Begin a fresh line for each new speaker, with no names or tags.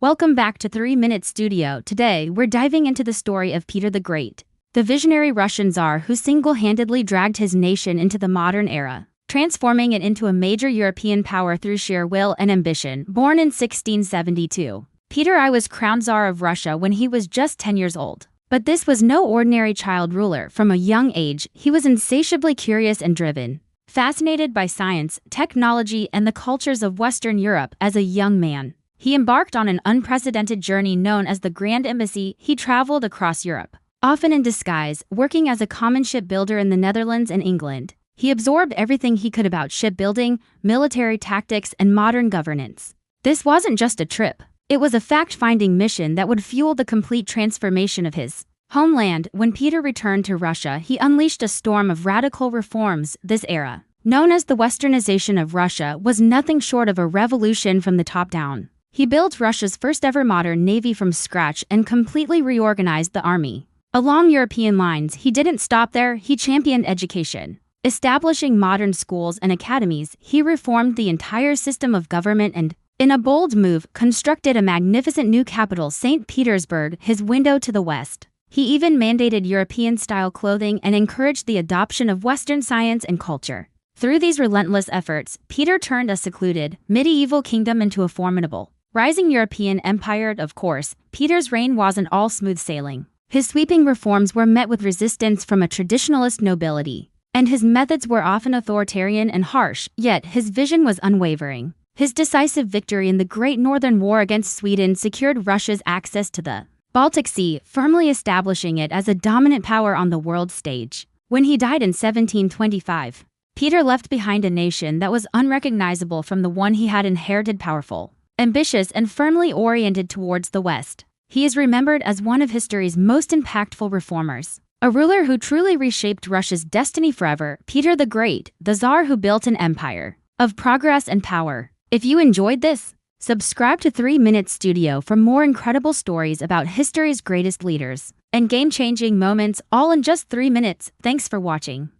Welcome back to 3 Minute Studio. Today, we're diving into the story of Peter the Great, the visionary Russian Tsar who single-handedly dragged his nation into the modern era, transforming it into a major European power through sheer will and ambition. Born in 1672, Peter I was crowned Tsar of Russia when he was just 10 years old. But this was no ordinary child ruler. From a young age, he was insatiably curious and driven, fascinated by science, technology, and the cultures of Western Europe. As a young man, he embarked on an unprecedented journey known as the Grand Embassy. He traveled across Europe, often in disguise, working as a common shipbuilder in the Netherlands and England. He absorbed everything he could about shipbuilding, military tactics, and modern governance. This wasn't just a trip. It was a fact-finding mission that would fuel the complete transformation of his homeland. When Peter returned to Russia, he unleashed a storm of radical reforms. This era, known as the Westernization of Russia, was nothing short of a revolution from the top down. He built Russia's first-ever modern navy from scratch and completely reorganized the army along European lines. He didn't stop there. He championed education, establishing modern schools and academies. He reformed the entire system of government and, in a bold move, constructed a magnificent new capital, St. Petersburg, his window to the West. He even mandated European-style clothing and encouraged the adoption of Western science and culture. Through these relentless efforts, Peter turned a secluded, medieval kingdom into a formidable, rising European empire. Of course, Peter's reign wasn't all smooth sailing. His sweeping reforms were met with resistance from a traditionalist nobility, and his methods were often authoritarian and harsh, yet his vision was unwavering. His decisive victory in the Great Northern War against Sweden secured Russia's access to the Baltic Sea, firmly establishing it as a dominant power on the world stage. When he died in 1725, Peter left behind a nation that was unrecognizable from the one he had inherited. Powerful, ambitious, and firmly oriented towards the West, he is remembered as one of history's most impactful reformers, a ruler who truly reshaped Russia's destiny forever. Peter the Great, the Tsar who built an empire of progress and power. If you enjoyed this, subscribe to 3 Minute Studio for more incredible stories about history's greatest leaders and game-changing moments, all in just 3 minutes. Thanks for watching.